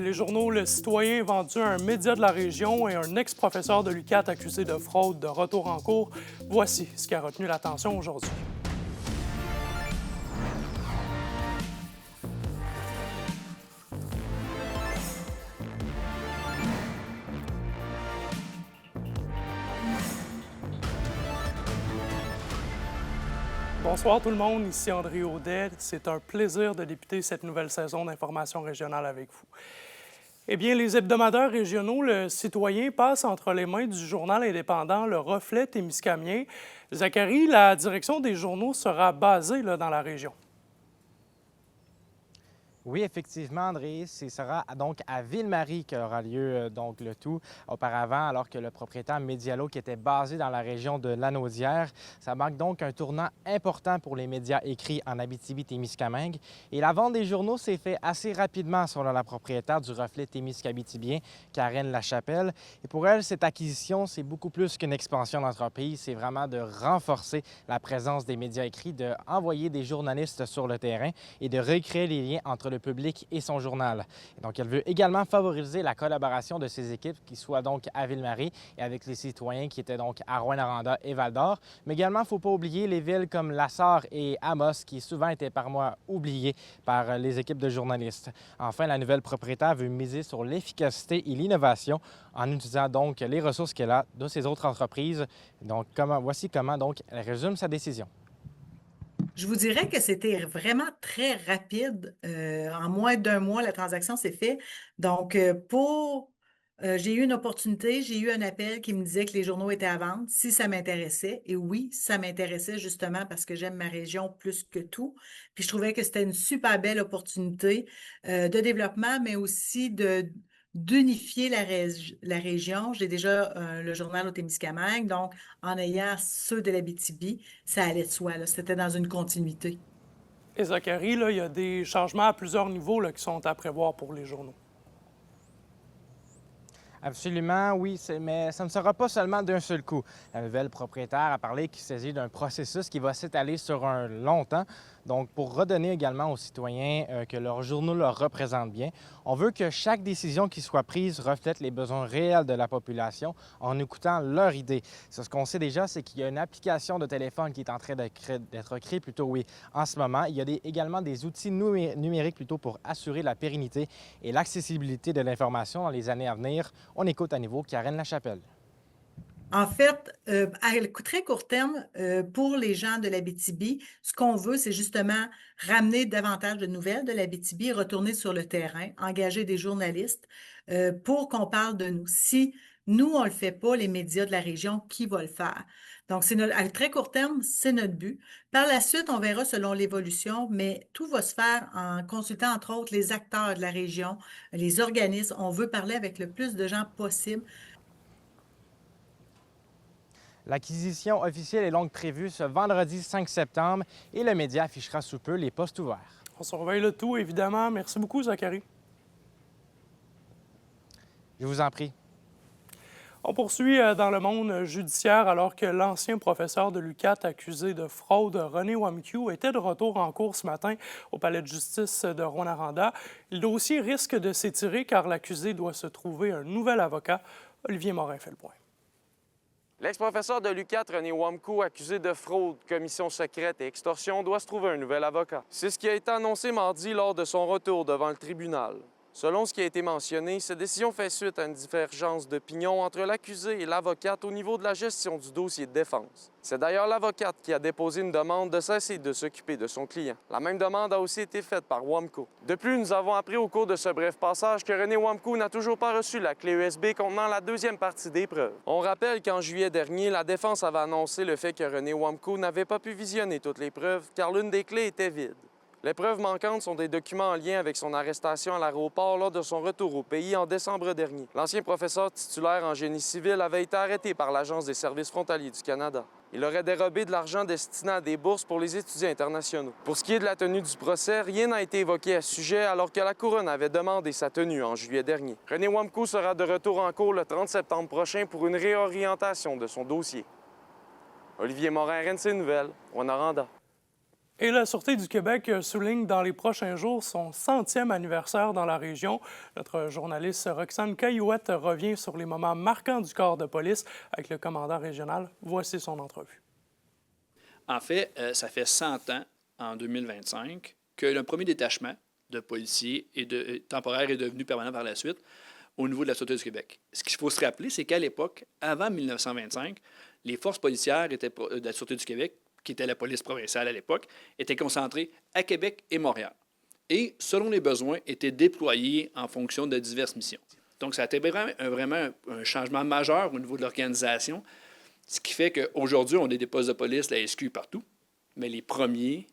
Les journaux Le Citoyen vendu à un média de la région et un ex-professeur de l'UQAT accusé de fraude de retour en cours. Voici ce qui a retenu l'attention aujourd'hui. Bonsoir tout le monde, ici André Audet. C'est un plaisir de débuter cette nouvelle saison d'information régionale avec vous. Eh bien, les hebdomadaires régionaux, Le Citoyen passe entre les mains du journal indépendant Le Reflet Témiscamien. Zachary, la direction des journaux sera basée dans la région. Oui, effectivement, André, ce sera donc à Ville-Marie qu'aura lieu donc le tout. Auparavant, alors que le propriétaire Medialo qui était basé dans la région de Lanaudière, ça marque donc un tournant important pour les médias écrits en Abitibi-Témiscamingue. Et la vente des journaux s'est faite assez rapidement selon la propriétaire du Reflet Témiscabitibien, Karen Lachapelle. Et pour elle, cette acquisition, c'est beaucoup plus qu'une expansion d'entreprise. C'est vraiment de renforcer la présence des médias écrits, d'envoyer des journalistes sur le terrain et de recréer les liens entre le public et son journal. Et donc, elle veut également favoriser la collaboration de ses équipes qui soient donc à Ville-Marie et avec les citoyens qui étaient donc à Rouyn-Noranda et Val-d'Or. Mais également, il ne faut pas oublier les villes comme Lassar et Amos qui souvent étaient par mois oubliées par les équipes de journalistes. Enfin, la nouvelle propriétaire veut miser sur l'efficacité et l'innovation en utilisant donc les ressources qu'elle a de ses autres entreprises. Donc, voici comment donc elle résume sa décision. Je vous dirais que c'était vraiment très rapide. En moins d'un mois, la transaction s'est faite. Donc, j'ai eu une opportunité, j'ai eu un appel qui me disait que les journaux étaient à vendre, si ça m'intéressait. Et oui, ça m'intéressait justement parce que j'aime ma région plus que tout. Puis je trouvais que c'était une super belle opportunité de développement, mais aussi d'unifier la région. J'ai déjà le journal au Témiscamingue, donc en ayant ceux de l'Abitibi, ça allait de soi, là. C'était dans une continuité. Et Zachary, il y a des changements à plusieurs niveaux qui sont à prévoir pour les journaux. Absolument, oui, mais ça ne sera pas seulement d'un seul coup. La nouvelle propriétaire a parlé qu'il s'agit d'un processus qui va s'étaler sur un long temps. Donc, pour redonner également aux citoyens que leurs journaux leur représentent bien, on veut que chaque décision qui soit prise reflète les besoins réels de la population en écoutant leurs idées. Ce qu'on sait déjà, c'est qu'il y a une application de téléphone qui est en train d'être créée, en ce moment. Il y a également des outils numériques pour assurer la pérennité et l'accessibilité de l'information dans les années à venir. On écoute à nouveau Karen Lachapelle. En fait, à très court terme, pour les gens de l'Abitibi, ce qu'on veut, c'est justement ramener davantage de nouvelles de l'Abitibi, retourner sur le terrain, engager des journalistes pour qu'on parle de nous. Si nous, on ne le fait pas, les médias de la région, qui va le faire? Donc, à très court terme, c'est notre but. Par la suite, on verra selon l'évolution, mais tout va se faire en consultant, entre autres, les acteurs de la région, les organismes. On veut parler avec le plus de gens possible. L'acquisition officielle est donc prévue ce vendredi 5 septembre et le média affichera sous peu les postes ouverts. On surveille le tout, évidemment. Merci beaucoup, Zachary. Je vous en prie. On poursuit dans le monde judiciaire alors que l'ancien professeur de l'UQAT accusé de fraude, René Wamkiw, était de retour en cours ce matin au palais de justice de Rouyn-Noranda. Le dossier risque de s'étirer car l'accusé doit se trouver un nouvel avocat. Olivier Morin fait le point. L'ex-professeur de l'UQAT, René Wamkiw, accusé de fraude, commission secrète et extorsion, doit se trouver un nouvel avocat. C'est ce qui a été annoncé mardi lors de son retour devant le tribunal. Selon ce qui a été mentionné, cette décision fait suite à une divergence d'opinion entre l'accusé et l'avocate au niveau de la gestion du dossier de défense. C'est d'ailleurs l'avocate qui a déposé une demande de cesser de s'occuper de son client. La même demande a aussi été faite par Wamkiw. De plus, nous avons appris au cours de ce bref passage que René Wamkiw n'a toujours pas reçu la clé USB contenant la deuxième partie des preuves. On rappelle qu'en juillet dernier, la défense avait annoncé le fait que René Wamkiw n'avait pas pu visionner toutes les preuves car l'une des clés était vide. Les preuves manquantes sont des documents en lien avec son arrestation à l'aéroport lors de son retour au pays en décembre dernier. L'ancien professeur titulaire en génie civil avait été arrêté par l'Agence des services frontaliers du Canada. Il aurait dérobé de l'argent destiné à des bourses pour les étudiants internationaux. Pour ce qui est de la tenue du procès, rien n'a été évoqué à ce sujet alors que la Couronne avait demandé sa tenue en juillet dernier. René Wamkiw sera de retour en cours le 30 septembre prochain pour une réorientation de son dossier. Olivier Morin, RNC Nouvelles, Rouyn-Noranda. Et la Sûreté du Québec souligne dans les prochains jours son 100e anniversaire dans la région. Notre journaliste Roxane Caillouette revient sur les moments marquants du corps de police avec le commandant régional. Voici son entrevue. En fait, ça fait 100 ans, en 2025, que le premier détachement de policiers temporaire est devenu permanent par la suite au niveau de la Sûreté du Québec. Ce qu'il faut se rappeler, c'est qu'à l'époque, avant 1925, les forces policières de la Sûreté du Québec, qui était la police provinciale à l'époque, étaient concentrées à Québec et Montréal. Et, selon les besoins, étaient déployées en fonction de diverses missions. Donc, ça a été vraiment un changement majeur au niveau de l'organisation, ce qui fait qu'aujourd'hui, on a des postes de police, la SQ partout, mais les premiers,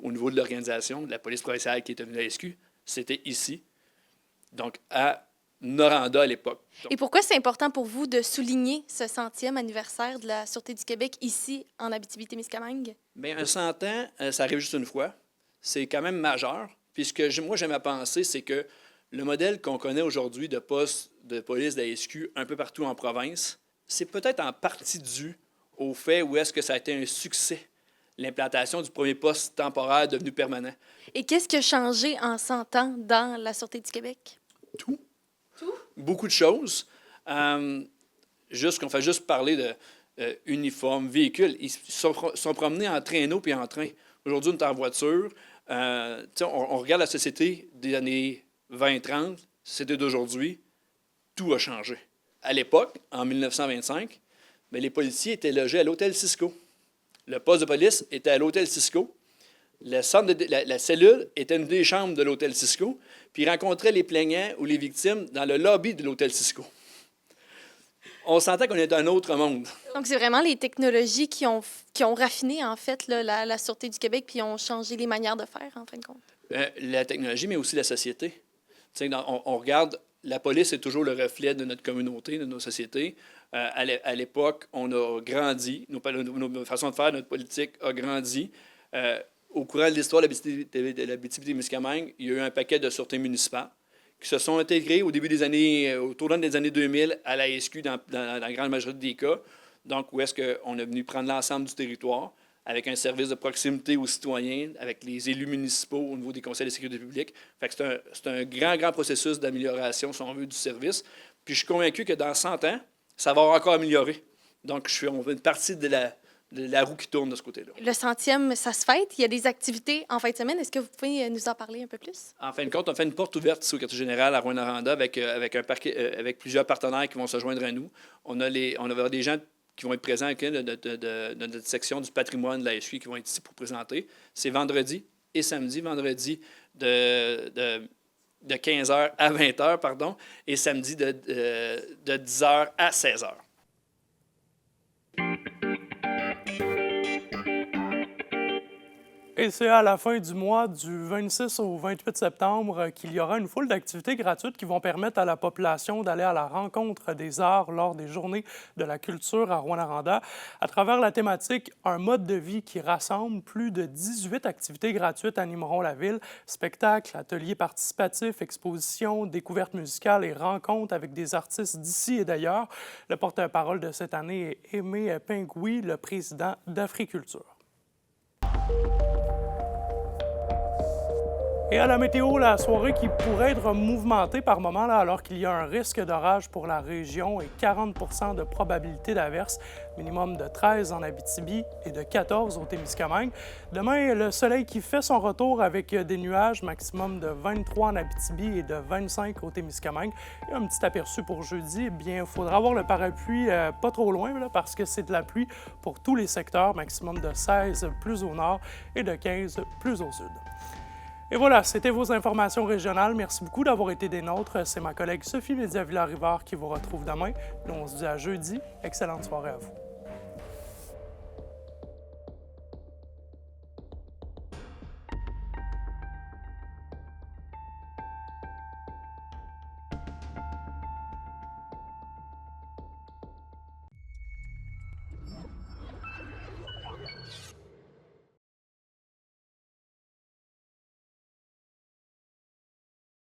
au niveau de l'organisation, de la police provinciale qui est devenue la SQ, c'était ici, donc à Noranda à l'époque. Et pourquoi c'est important pour vous de souligner ce 100e anniversaire de la Sûreté du Québec ici, en Abitibi-Témiscamingue? Bien, un 100 ans, ça arrive juste une fois. C'est quand même majeur. Puis moi, j'aime à penser, c'est que le modèle qu'on connaît aujourd'hui de poste de police de la SQ un peu partout en province, c'est peut-être en partie dû au fait où est-ce que ça a été un succès, l'implantation du premier poste temporaire devenu permanent. Et qu'est-ce qui a changé en 100 ans dans la Sûreté du Québec? Tout. Beaucoup de choses. Qu'on fait juste parler de uniformes, véhicules. Ils sont promenés en traîneau puis en train. Aujourd'hui, on est en voiture. On regarde la société des années 20-30, société d'aujourd'hui. Tout a changé. À l'époque, en 1925, bien, les policiers étaient logés à l'hôtel Cisco. Le poste de police était à l'hôtel Cisco. La cellule était une des chambres de l'hôtel Cisco, puis ils rencontraient les plaignants ou les victimes dans le lobby de l'hôtel Cisco. On sentait qu'on était dans un autre monde. Donc, c'est vraiment les technologies qui ont raffiné, en fait, là, la Sûreté du Québec, puis ont changé les manières de faire, en fin de compte. La technologie, mais aussi la société. On regarde, la police est toujours le reflet de notre communauté, de nos sociétés. À l'époque, on a grandi, nos façons de faire, notre politique a grandi. Au courant de l'histoire de l'Abitibi-Témiscamingue, il y a eu un paquet de sûretés municipales qui se sont intégrées au tournant des années 2000 à la SQ dans la grande majorité des cas. Donc, où est-ce qu'on est venu prendre l'ensemble du territoire avec un service de proximité aux citoyens, avec les élus municipaux au niveau des conseils de sécurité publique. Fait que c'est un grand processus d'amélioration, si on veut, du service. Puis je suis convaincu que dans 100 ans, ça va encore améliorer. Donc, on veut une partie de la roue qui tourne de ce côté-là. Le 100e, ça se fête. Il y a des activités en fin de semaine. Est-ce que vous pouvez nous en parler un peu plus? En fin de compte, on fait une porte ouverte ici au quartier général à Rouyn-Noranda avec plusieurs partenaires qui vont se joindre à nous. On va avoir des gens qui vont être présents de notre section du patrimoine de la SQ qui vont être ici pour présenter. C'est vendredi et samedi. Vendredi de 15h à 20h, pardon, et samedi de 10h à 16h. Et c'est à la fin du mois du 26 au 28 septembre qu'il y aura une foule d'activités gratuites qui vont permettre à la population d'aller à la rencontre des arts lors des journées de la culture à Rouyn-Noranda. À travers la thématique « Un mode de vie qui rassemble », plus de 18 activités gratuites animeront la ville. Spectacles, ateliers participatifs, expositions, découvertes musicales et rencontres avec des artistes d'ici et d'ailleurs. Le porte-parole de cette année est Aimé Pingoui, le président d'Africulture. Et à la météo, la soirée qui pourrait être mouvementée par moments alors qu'il y a un risque d'orage pour la région et 40 % de probabilité d'averse, minimum de 13 en Abitibi et de 14 au Témiscamingue. Demain, le soleil qui fait son retour avec des nuages, maximum de 23 en Abitibi et de 25 au Témiscamingue. Et un petit aperçu pour jeudi, eh bien, il faudra avoir le parapluie pas trop loin là, parce que c'est de la pluie pour tous les secteurs, maximum de 16 plus au nord et de 15 plus au sud. Et voilà, c'était vos informations régionales. Merci beaucoup d'avoir été des nôtres. C'est ma collègue Sophie Média-Villarivard qui vous retrouve demain. Nous, on se dit à jeudi. Excellente soirée à vous.